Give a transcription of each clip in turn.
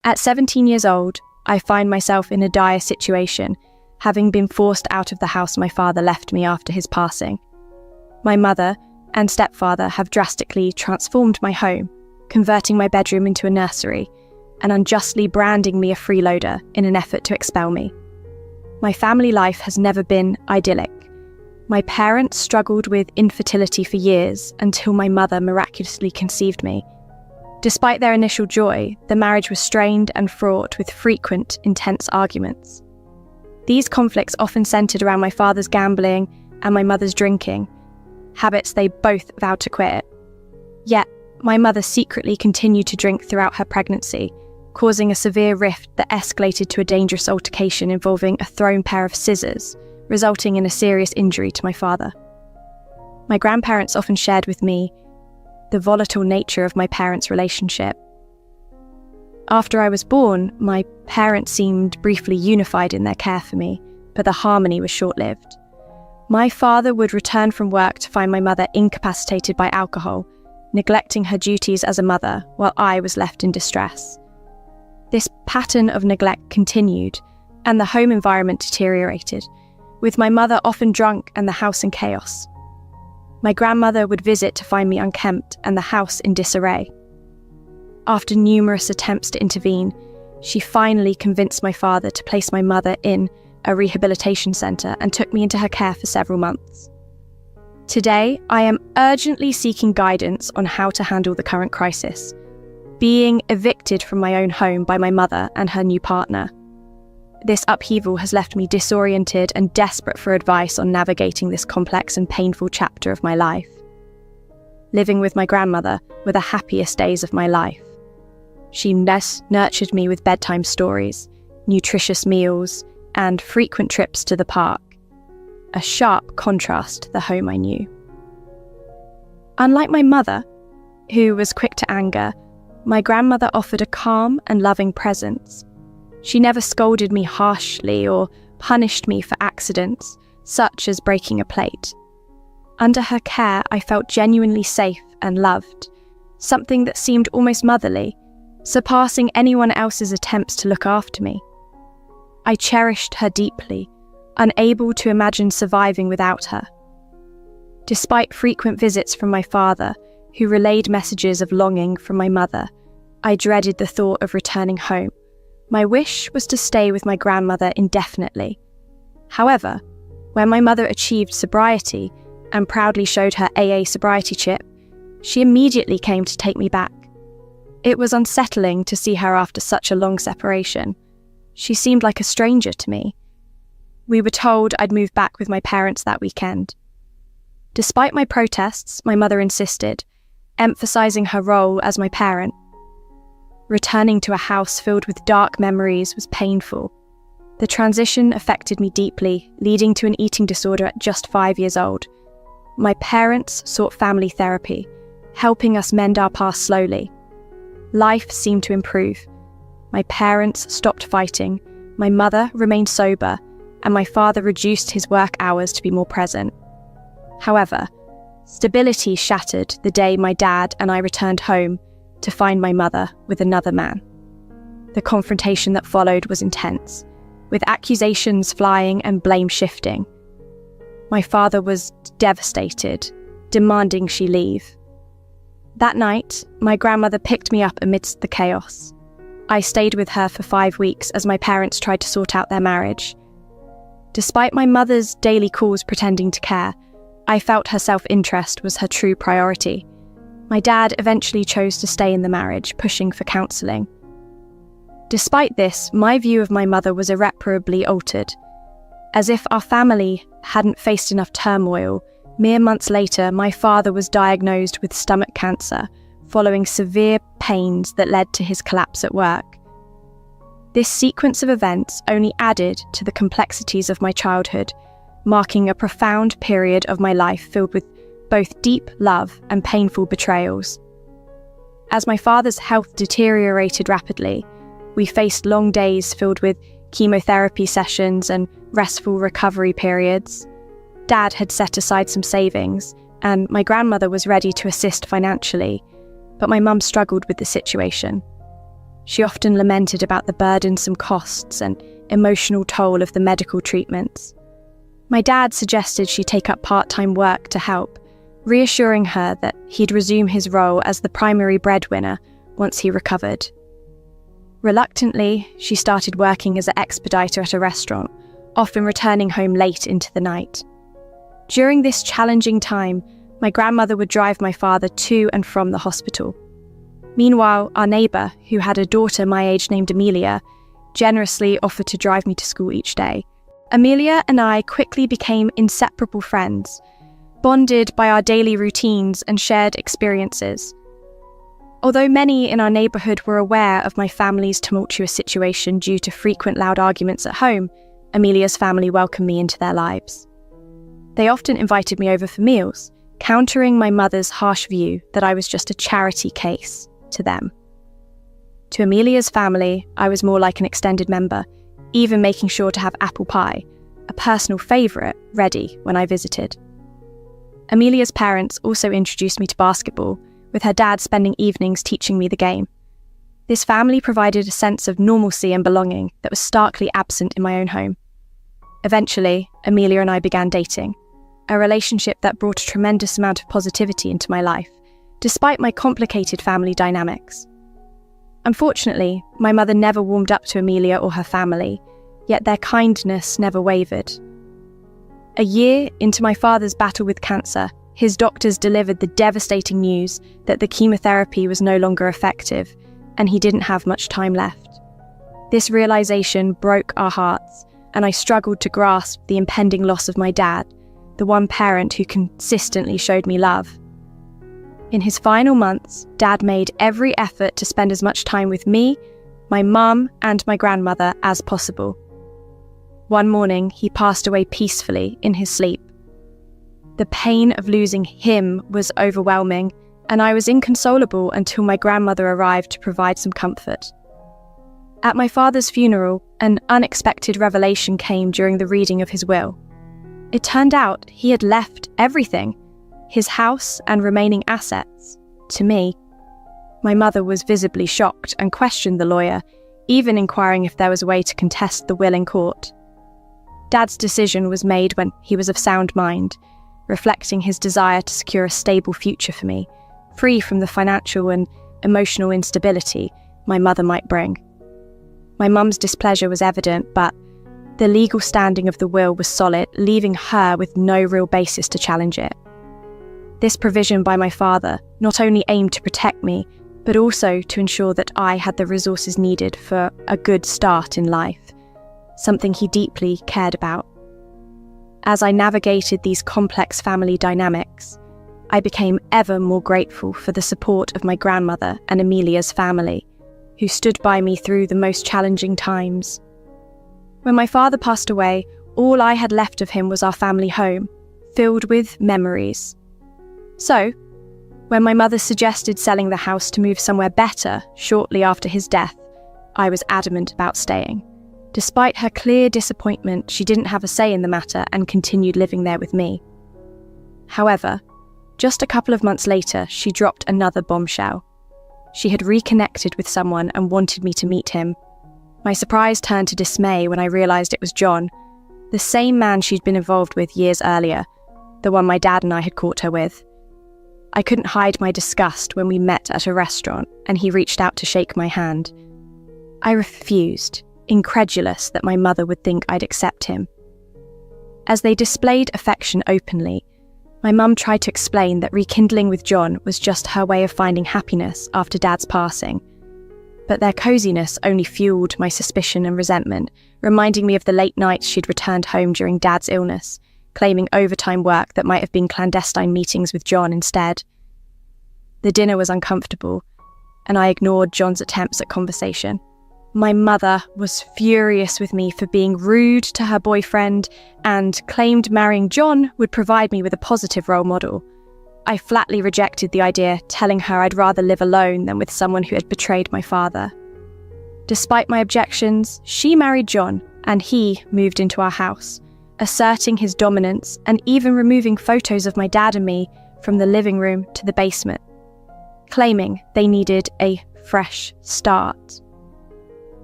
At 17 years old, I find myself in a dire situation, having been forced out of the house my father left me after his passing. My mother and stepfather have drastically transformed my home, converting my bedroom into a nursery, and unjustly branding me a freeloader in an effort to expel me. My family life has never been idyllic. My parents struggled with infertility for years until my mother miraculously conceived me. Despite their initial joy, the marriage was strained and fraught with frequent, intense arguments. These conflicts often centered around my father's gambling and my mother's drinking, habits they both vowed to quit. Yet, my mother secretly continued to drink throughout her pregnancy, causing a severe rift that escalated to a dangerous altercation involving a thrown pair of scissors, resulting in a serious injury to my father. My grandparents often shared with me the volatile nature of my parents' relationship. After I was born, my parents seemed briefly unified in their care for me, but the harmony was short-lived. My father would return from work to find my mother incapacitated by alcohol, neglecting her duties as a mother, while I was left in distress. This pattern of neglect continued, and the home environment deteriorated, with my mother often drunk and the house in chaos. My grandmother would visit to find me unkempt and the house in disarray. After numerous attempts to intervene, she finally convinced my father to place my mother in a rehabilitation centre and took me into her care for several months. Today, I am urgently seeking guidance on how to handle the current crisis, being evicted from my own home by my mother and her new partner. This upheaval has left me disoriented and desperate for advice on navigating this complex and painful chapter of my life. Living with my grandmother were the happiest days of my life. She nurtured me with bedtime stories, nutritious meals, and frequent trips to the park, a sharp contrast to the home I knew. Unlike my mother, who was quick to anger, my grandmother offered a calm and loving presence. She never scolded me harshly or punished me for accidents, such as breaking a plate. Under her care, I felt genuinely safe and loved, something that seemed almost motherly, surpassing anyone else's attempts to look after me. I cherished her deeply, unable to imagine surviving without her. Despite frequent visits from my father, who relayed messages of longing from my mother, I dreaded the thought of returning home. My wish was to stay with my grandmother indefinitely. However, when my mother achieved sobriety and proudly showed her AA sobriety chip, she immediately came to take me back. It was unsettling to see her after such a long separation. She seemed like a stranger to me. We were told I'd move back with my parents that weekend. Despite my protests, my mother insisted, emphasizing her role as my parent. Returning to a house filled with dark memories was painful. The transition affected me deeply, leading to an eating disorder at just 5 years old. My parents sought family therapy, helping us mend our past slowly. Life seemed to improve. My parents stopped fighting, my mother remained sober, and my father reduced his work hours to be more present. However, stability shattered the day my dad and I returned home to find my mother with another man. The confrontation that followed was intense, with accusations flying and blame shifting. My father was devastated, demanding she leave. That night, my grandmother picked me up amidst the chaos. I stayed with her for 5 weeks as my parents tried to sort out their marriage. Despite my mother's daily calls pretending to care, I felt her self-interest was her true priority. My dad eventually chose to stay in the marriage, pushing for counselling. Despite this, my view of my mother was irreparably altered. As if our family hadn't faced enough turmoil, mere months later, my father was diagnosed with stomach cancer, following severe pains that led to his collapse at work. This sequence of events only added to the complexities of my childhood, marking a profound period of my life filled with both deep love and painful betrayals. As my father's health deteriorated rapidly, we faced long days filled with chemotherapy sessions and restful recovery periods. Dad had set aside some savings, and my grandmother was ready to assist financially, but my mum struggled with the situation. She often lamented about the burdensome costs and emotional toll of the medical treatments. My dad suggested she take up part-time work to help, reassuring her that he'd resume his role as the primary breadwinner once he recovered. Reluctantly, she started working as an expediter at a restaurant, often returning home late into the night. During this challenging time, my grandmother would drive my father to and from the hospital. Meanwhile, our neighbour, who had a daughter my age named Amelia, generously offered to drive me to school each day. Amelia and I quickly became inseparable friends, bonded by our daily routines and shared experiences. Although many in our neighbourhood were aware of my family's tumultuous situation due to frequent loud arguments at home, Amelia's family welcomed me into their lives. They often invited me over for meals, countering my mother's harsh view that I was just a charity case to them. To Amelia's family, I was more like an extended member, even making sure to have apple pie, a personal favourite, ready when I visited. Amelia's parents also introduced me to basketball, with her dad spending evenings teaching me the game. This family provided a sense of normalcy and belonging that was starkly absent in my own home. Eventually, Amelia and I began dating, a relationship that brought a tremendous amount of positivity into my life, despite my complicated family dynamics. Unfortunately, my mother never warmed up to Amelia or her family, yet their kindness never wavered. A year into my father's battle with cancer, his doctors delivered the devastating news that the chemotherapy was no longer effective, and he didn't have much time left. This realization broke our hearts, and I struggled to grasp the impending loss of my dad, the one parent who consistently showed me love. In his final months, Dad made every effort to spend as much time with me, my mum, and my grandmother as possible. One morning, he passed away peacefully in his sleep. The pain of losing him was overwhelming, and I was inconsolable until my grandmother arrived to provide some comfort. At my father's funeral, an unexpected revelation came during the reading of his will. It turned out he had left everything, his house and remaining assets, to me. My mother was visibly shocked and questioned the lawyer, even inquiring if there was a way to contest the will in court. Dad's decision was made when he was of sound mind, reflecting his desire to secure a stable future for me, free from the financial and emotional instability my mother might bring. My mum's displeasure was evident, but the legal standing of the will was solid, leaving her with no real basis to challenge it. This provision by my father not only aimed to protect me, but also to ensure that I had the resources needed for a good start in life, something he deeply cared about. As I navigated these complex family dynamics, I became ever more grateful for the support of my grandmother and Amelia's family, who stood by me through the most challenging times. When my father passed away, all I had left of him was our family home, filled with memories. So, when my mother suggested selling the house to move somewhere better shortly after his death, I was adamant about staying. Despite her clear disappointment, she didn't have a say in the matter and continued living there with me. However, just a couple of months later, she dropped another bombshell. She had reconnected with someone and wanted me to meet him. My surprise turned to dismay when I realised it was John, the same man she'd been involved with years earlier, the one my dad and I had caught her with. I couldn't hide my disgust when we met at a restaurant and he reached out to shake my hand. I refused, incredulous that my mother would think I'd accept him. As they displayed affection openly, my mum tried to explain that rekindling with John was just her way of finding happiness after Dad's passing. But their coziness only fueled my suspicion and resentment, reminding me of the late nights she'd returned home during Dad's illness, claiming overtime work that might have been clandestine meetings with John instead. The dinner was uncomfortable, and I ignored John's attempts at conversation. My mother was furious with me for being rude to her boyfriend and claimed marrying John would provide me with a positive role model. I flatly rejected the idea, telling her I'd rather live alone than with someone who had betrayed my father. Despite my objections, she married John, and he moved into our house, asserting his dominance and even removing photos of my dad and me from the living room to the basement, claiming they needed a fresh start.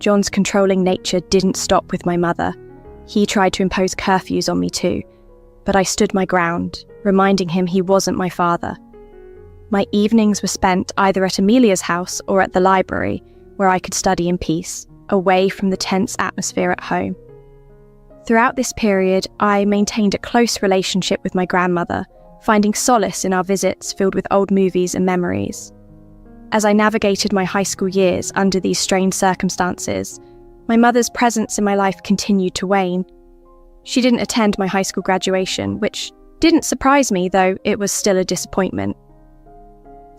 John's controlling nature didn't stop with my mother. He tried to impose curfews on me too, but I stood my ground, reminding him he wasn't my father. My evenings were spent either at Amelia's house or at the library, where I could study in peace, away from the tense atmosphere at home. Throughout this period, I maintained a close relationship with my grandmother, finding solace in our visits filled with old movies and memories. As I navigated my high school years under these strained circumstances, my mother's presence in my life continued to wane. She didn't attend my high school graduation, which didn't surprise me, though it was still a disappointment.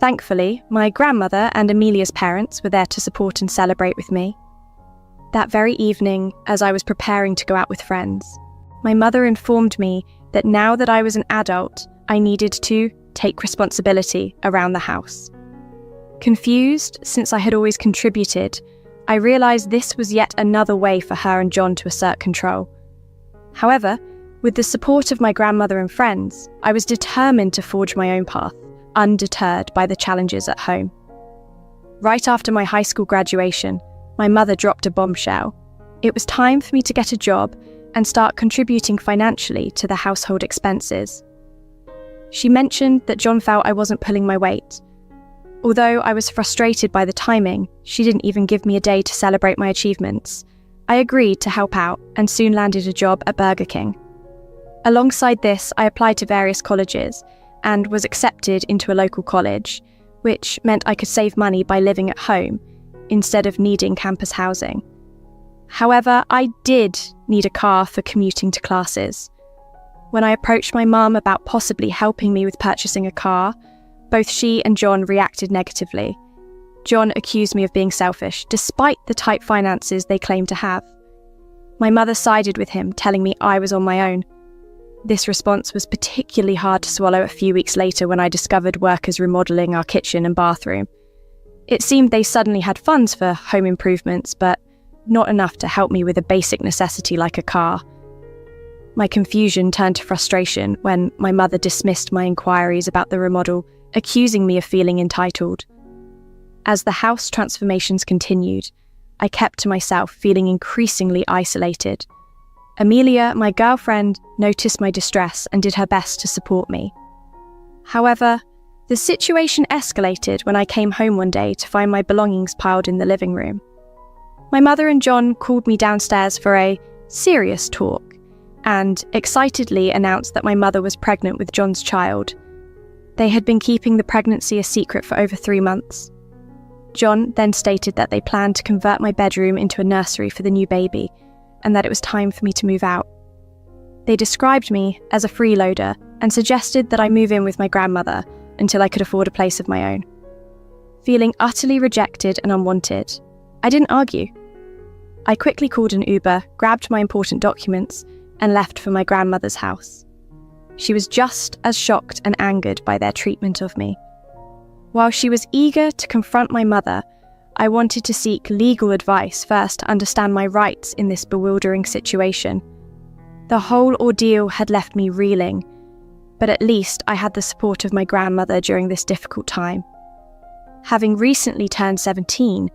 Thankfully, my grandmother and Amelia's parents were there to support and celebrate with me. That very evening, as I was preparing to go out with friends, my mother informed me that now that I was an adult, I needed to take responsibility around the house. Confused, since I had always contributed, I realised this was yet another way for her and John to assert control. However, with the support of my grandmother and friends, I was determined to forge my own path, undeterred by the challenges at home. Right after my high school graduation, my mother dropped a bombshell. It was time for me to get a job and start contributing financially to the household expenses. She mentioned that John felt I wasn't pulling my weight. Although I was frustrated by the timing, she didn't even give me a day to celebrate my achievements. I agreed to help out and soon landed a job at Burger King. Alongside this, I applied to various colleges and was accepted into a local college, which meant I could save money by living at home instead of needing campus housing. However, I did need a car for commuting to classes. When I approached my mum about possibly helping me with purchasing a car, both she and John reacted negatively. John accused me of being selfish, despite the tight finances they claimed to have. My mother sided with him, telling me I was on my own. This response was particularly hard to swallow a few weeks later when I discovered workers remodelling our kitchen and bathroom. It seemed they suddenly had funds for home improvements, but not enough to help me with a basic necessity like a car. My confusion turned to frustration when my mother dismissed my inquiries about the remodel, accusing me of feeling entitled. As the house transformations continued, I kept to myself, feeling increasingly isolated. Amelia, my girlfriend, noticed my distress and did her best to support me. However, the situation escalated when I came home one day to find my belongings piled in the living room. My mother and John called me downstairs for a serious talk and excitedly announced that my mother was pregnant with John's child. They had been keeping the pregnancy a secret for over 3 months. John then stated that they planned to convert my bedroom into a nursery for the new baby, and that it was time for me to move out. They described me as a freeloader and suggested that I move in with my grandmother until I could afford a place of my own. Feeling utterly rejected and unwanted, I didn't argue. I quickly called an Uber, grabbed my important documents, and left for my grandmother's house. She was just as shocked and angered by their treatment of me. While she was eager to confront my mother, I wanted to seek legal advice first to understand my rights in this bewildering situation. The whole ordeal had left me reeling, but at least I had the support of my grandmother during this difficult time. Having recently turned 17,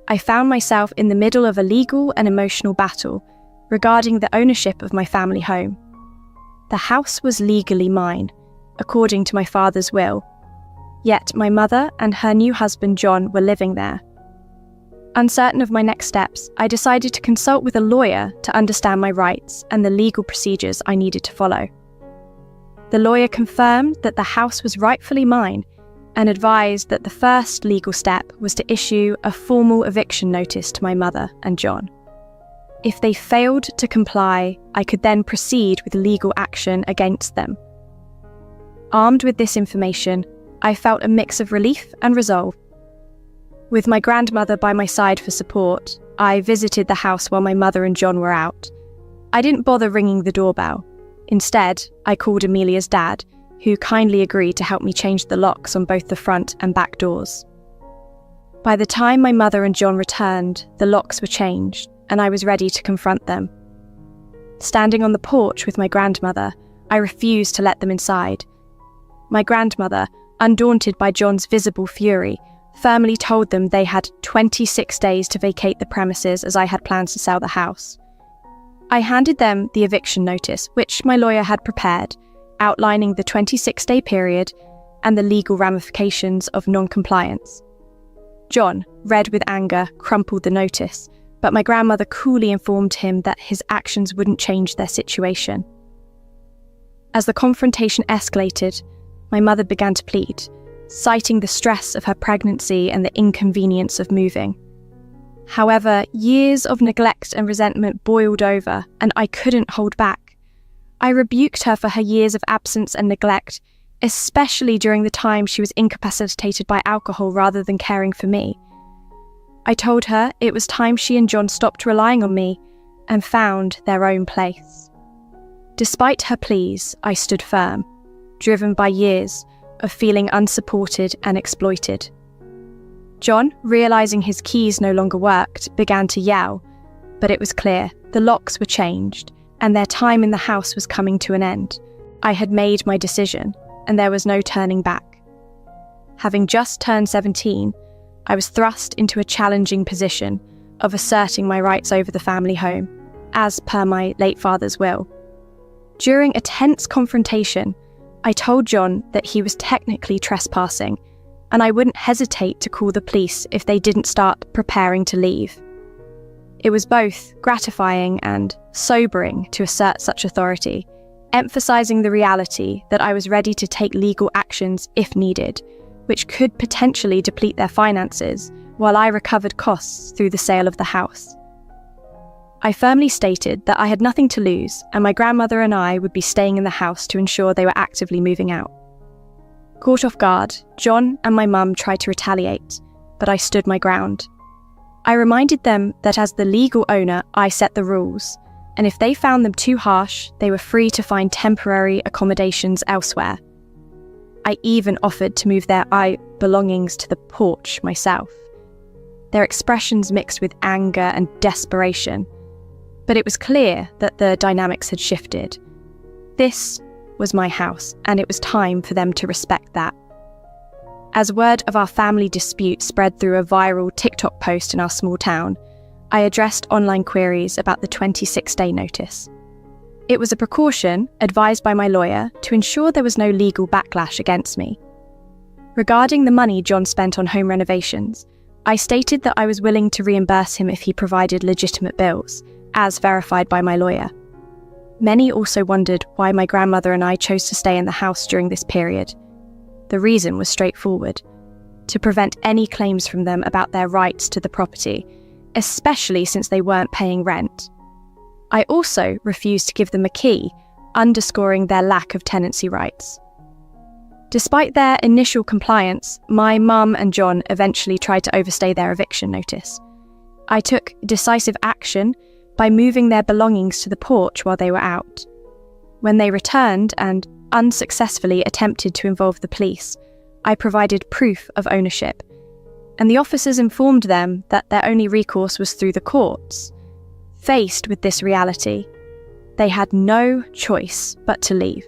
I found myself in the middle of a legal and emotional battle regarding the ownership of my family home. The house was legally mine, according to my father's will, yet my mother and her new husband John were living there. Uncertain of my next steps, I decided to consult with a lawyer to understand my rights and the legal procedures I needed to follow. The lawyer confirmed that the house was rightfully mine and advised that the first legal step was to issue a formal eviction notice to my mother and John. If they failed to comply, I could then proceed with legal action against them. Armed with this information, I felt a mix of relief and resolve. With my grandmother by my side for support, I visited the house while my mother and John were out. I didn't bother ringing the doorbell. Instead, I called Amelia's dad, who kindly agreed to help me change the locks on both the front and back doors. By the time my mother and John returned, the locks were changed, and I was ready to confront them. Standing on the porch with my grandmother, I refused to let them inside. My grandmother, undaunted by John's visible fury, firmly told them they had 26 days to vacate the premises as I had plans to sell the house. I handed them the eviction notice, which my lawyer had prepared, outlining the 26-day period and the legal ramifications of non-compliance. John, red with anger, crumpled the notice, but my grandmother coolly informed him that his actions wouldn't change their situation. As the confrontation escalated, my mother began to plead, citing the stress of her pregnancy and the inconvenience of moving. However, years of neglect and resentment boiled over, and I couldn't hold back. I rebuked her for her years of absence and neglect, especially during the time she was incapacitated by alcohol rather than caring for me. I told her it was time she and John stopped relying on me and found their own place. Despite her pleas, I stood firm, driven by years of feeling unsupported and exploited. John, realising his keys no longer worked, began to yell, but it was clear the locks were changed and their time in the house was coming to an end. I had made my decision, and there was no turning back. Having just turned 17, I was thrust into a challenging position of asserting my rights over the family home, as per my late father's will. During a tense confrontation, I told John that he was technically trespassing, and I wouldn't hesitate to call the police if they didn't start preparing to leave. It was both gratifying and sobering to assert such authority, emphasising the reality that I was ready to take legal actions if needed, which could potentially deplete their finances while I recovered costs through the sale of the house. I firmly stated that I had nothing to lose, and my grandmother and I would be staying in the house to ensure they were actively moving out. Caught off guard, John and my mum tried to retaliate, but I stood my ground. I reminded them that as the legal owner, I set the rules, and if they found them too harsh, they were free to find temporary accommodations elsewhere. I even offered to move their belongings to the porch myself. Their expressions mixed with anger and desperation, but it was clear that the dynamics had shifted. This was my house, and it was time for them to respect that. As word of our family dispute spread through a viral TikTok post in our small town, I addressed online queries about the 26-day notice. It was a precaution advised by my lawyer to ensure there was no legal backlash against me. Regarding the money John spent on home renovations, I stated that I was willing to reimburse him if he provided legitimate bills, as verified by my lawyer. Many also wondered why my grandmother and I chose to stay in the house during this period. The reason was straightforward: to prevent any claims from them about their rights to the property, especially since they weren't paying rent. I also refused to give them a key, underscoring their lack of tenancy rights. Despite their initial compliance, my mum and John eventually tried to overstay their eviction notice. I took decisive action by moving their belongings to the porch while they were out. When they returned and unsuccessfully attempted to involve the police, I provided proof of ownership, and the officers informed them that their only recourse was through the courts. Faced with this reality, they had no choice but to leave.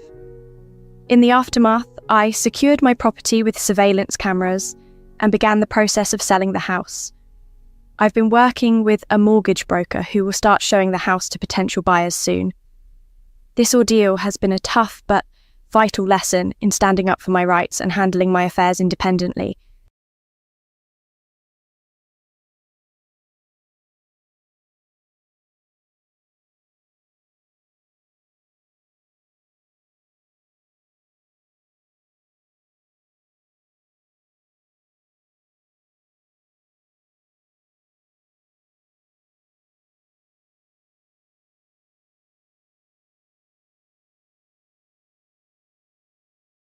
In the aftermath, I secured my property with surveillance cameras and began the process of selling the house. I've been working with a mortgage broker who will start showing the house to potential buyers soon. This ordeal has been a tough but vital lesson in standing up for my rights and handling my affairs independently,